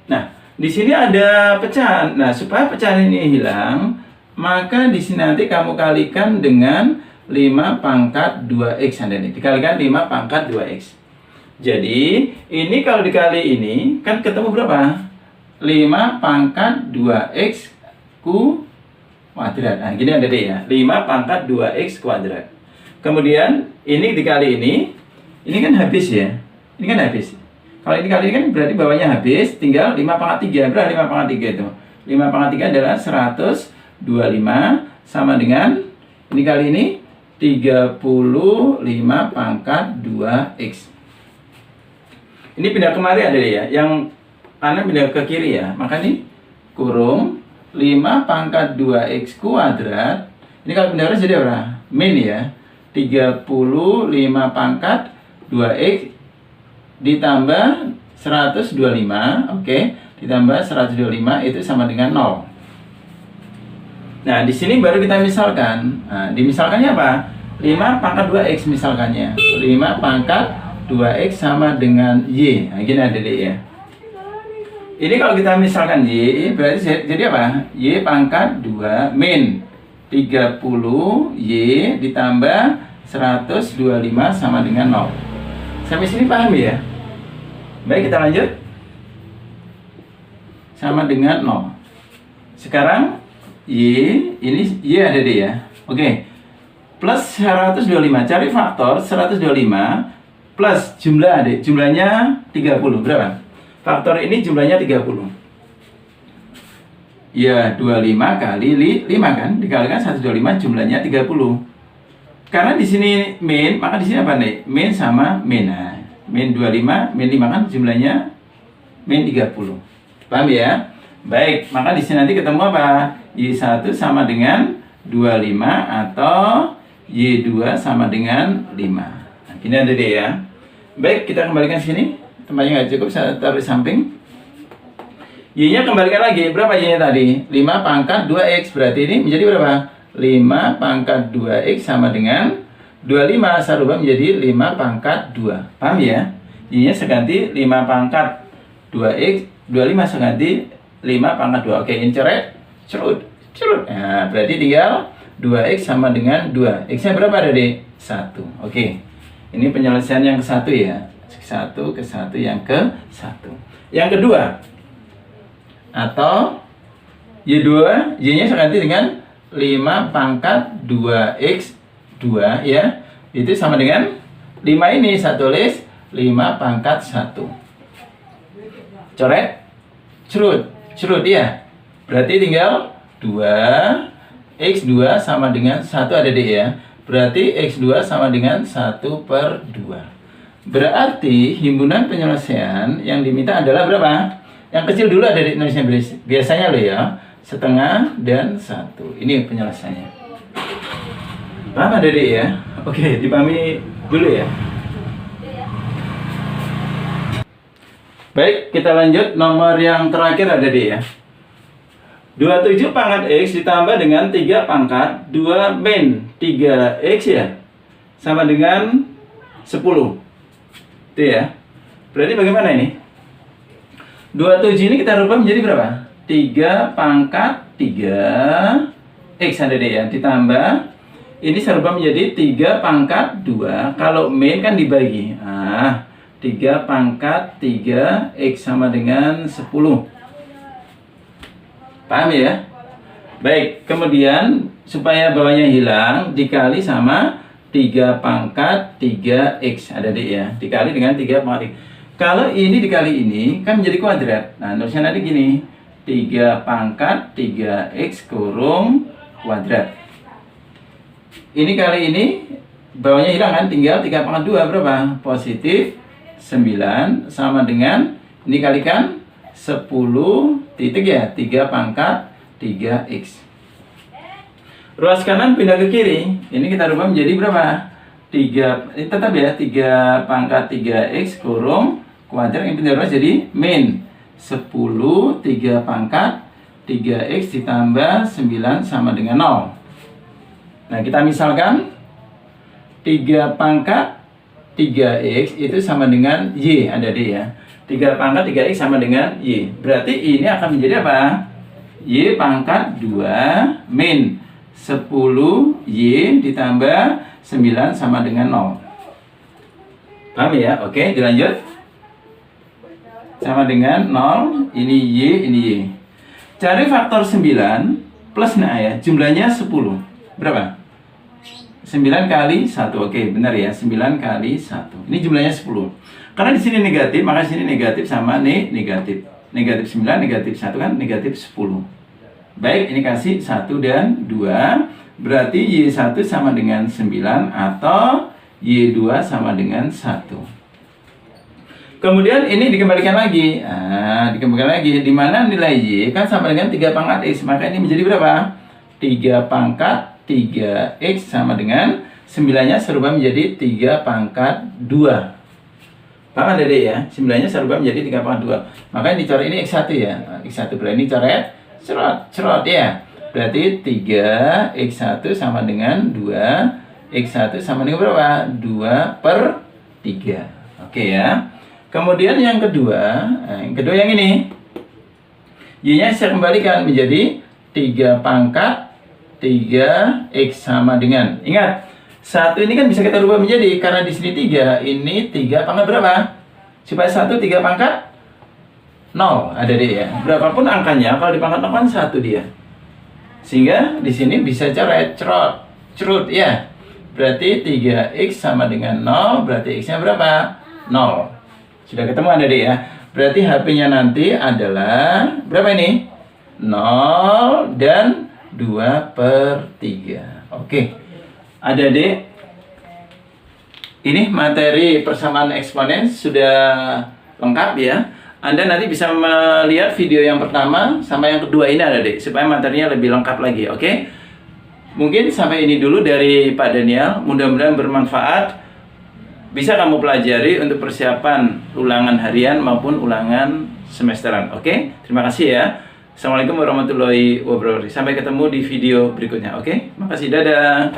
S1: Nah, di sini ada pecahan. Nah, supaya pecahan ini hilang, maka di sini nanti kamu kalikan dengan 5 pangkat 2X. Anda nih, dikalikan 5 pangkat 2X. Jadi, ini kalau dikali ini, kan ketemu berapa? 5 pangkat 2X kuadrat. Nah, gini ada deh ya. 5 pangkat 2X kuadrat. Kemudian, ini dikali ini kan habis ya. Ini kan habis. Kalau ini kali ini kan berarti bawahnya habis, tinggal 5 pangkat 3. Berapa 5 pangkat 3 itu? 5 pangkat 3 adalah 125 sama dengan, ini kali ini 35 pangkat 2x. Ini pindah kemari ada ya, yang kanan pindah ke kiri ya. Maka ini kurung 5 pangkat 2x kuadrat. Ini kalau pindah jadi berapa? Min ya. 35 pangkat 2x ditambah 125, oke, ditambah 125 itu sama dengan 0. Nah, di sini baru kita misalkan. Nah, dimisalkannya apa? 5 pangkat 2x misalkannya. 5 pangkat 2x sama dengan y. Nah, gini adik ya. Ini kalau kita misalkan y, berarti jadi apa? Y pangkat 2 min 30 y ditambah 125 sama dengan 0. Sampai sini paham ya? Baik, kita lanjut. Sama dengan 0. Sekarang y, ini y ada deh ya. Oke. Plus 125. Cari faktor 125 plus jumlah adik. Jumlahnya 30. Berapa? Faktor ini jumlahnya 30. Ya, 25 kali 5 kan? Dikalikan 125 jumlahnya 30. Karena di sini min, maka di sini apa nih? Min sama min. Nah, min 25, min 5 kan jumlahnya min 30. Paham ya? Baik, maka di sini nanti ketemu apa? Y1 sama dengan 25 atau Y2 sama dengan 5. Nah, ini ada deh ya. Baik, kita kembalikan sini. Tempatnya nggak cukup, saya taruh di samping. Y-nya kembalikan lagi. Berapa Y-nya tadi? 5 pangkat 2x. Berarti ini menjadi berapa? 5 pangkat 2x sama dengan 25. Saya rubah menjadi 5 pangkat 2. Paham ya? Y-nya seganti 5 pangkat 2x. 25 seganti 5 pangkat 2. Oke, ini cerut. Nah, berarti tinggal 2x sama dengan 2. X-nya berapa ada di? 1. Oke. Ini penyelesaian yang ke-1 ya. 1 ke 1 yang ke-1. Yang kedua, atau Y2, Y-nya seganti dengan 5 pangkat 2x 2 ya. Itu sama dengan 5 ini saya tulis 5 pangkat 1. Coret, cerut ya. Berarti tinggal 2 x2 sama dengan 1 ada di ya. Berarti x2 sama dengan 1/2. Berarti himpunan penyelesaian yang diminta adalah berapa? Yang kecil dulu ada di Indonesia biasanya loh ya, setengah dan 1. Ini penyelesaiannya. Paham ada deh ya? Oke, dipahami dulu ya. Baik, kita lanjut nomor yang terakhir ada deh ya. 27 pangkat x ditambah dengan 3 pangkat 2 min 3x ya, sama dengan 10. Itu ya. Berarti bagaimana ini? 27 ini kita rubah menjadi berapa? 3 pangkat 3 x ada deh ya. Ditambah, ini saya rubah menjadi 3 pangkat 2. Kalau min kan dibagi. 3 pangkat 3 x sama dengan 10. Paham ya? Baik, kemudian supaya bawahnya hilang, dikali sama 3 pangkat 3x ada deh ya. Dikali dengan 3 pangkat 3. Kalau ini dikali ini, kan menjadi kuadrat. Nah, nulisnya nanti gini. 3 pangkat 3x kurung kuadrat. Ini kali ini, bawahnya hilang kan? Tinggal 3 pangkat 2 berapa? Positif 9 sama dengan, ini kalikan 10 titik ya, 3 pangkat 3x. Ruas kanan pindah ke kiri. Ini kita rubah menjadi berapa? 3, ini tetap ya, 3 pangkat 3x kurung kuadrat, yang pindah ruas jadi min 10 3 pangkat 3x ditambah 9 sama dengan 0. Nah, kita misalkan 3 pangkat 3x itu sama dengan y, ada D ya. 3 pangkat 3x sama dengan y. Berarti ini akan menjadi apa? Y pangkat 2 min 10 y ditambah 9 sama dengan 0. Paham ya? Oke, dilanjut. Sama dengan 0, ini y, ini y. Cari faktor 9 plus nah ya, jumlahnya 10. Berapa? 9 kali 1. Oke, benar ya, 9 kali 1. Ini jumlahnya 10. Karena di sini negatif, maka di sini negatif sama negatif. Negatif 9, negatif 1 kan negatif 10. Baik, ini kasih 1 dan 2. Berarti Y1 sama dengan 9 atau Y2 sama dengan 1. Kemudian ini dikembalikan lagi. Dikembalikan lagi. Di mana nilai Y kan sama dengan 3 pangkat X. Maka ini menjadi berapa? 3 pangkat 3X sama dengan 9-nya serubah menjadi 3 pangkat 2. Paham Dede ya? 9-nya serubah menjadi 3 pangkat 2. Maka dicoret ini X1 ya. X1 berarti ini coret cerot ya. Berarti 3X1 sama dengan 2. X1 sama dengan berapa? 2/3. Oke ya. Kemudian yang kedua yang ini. Y-nya saya kembalikan menjadi 3 pangkat 3X sama dengan, ingat, 1 ini kan bisa kita rubah menjadi, karena di sini 3, ini 3 pangkat berapa? Supaya 1 3 pangkat 0, ada deh ya. Berapapun angkanya, kalau di pangkat 0 kan 1 dia. Sehingga di sini bisa cerut ya. Berarti 3X sama dengan 0, berarti X-nya berapa? 0. Sudah ketemu ada deh ya. Berarti HP-nya nanti adalah, berapa ini? 0 dan 2/3. Oke. Adik-adik, ini materi persamaan eksponen sudah lengkap ya. Anda nanti bisa melihat video yang pertama sama yang kedua ini adik-adik, supaya materinya lebih lengkap lagi, oke? Mungkin sampai ini dulu dari Pak Daniel. Mudah-mudahan bermanfaat. Bisa kamu pelajari untuk persiapan ulangan harian maupun ulangan semesteran, oke? Terima kasih ya. Assalamualaikum warahmatullahi wabarakatuh. Sampai ketemu di video berikutnya, oke? Makasih, dadah.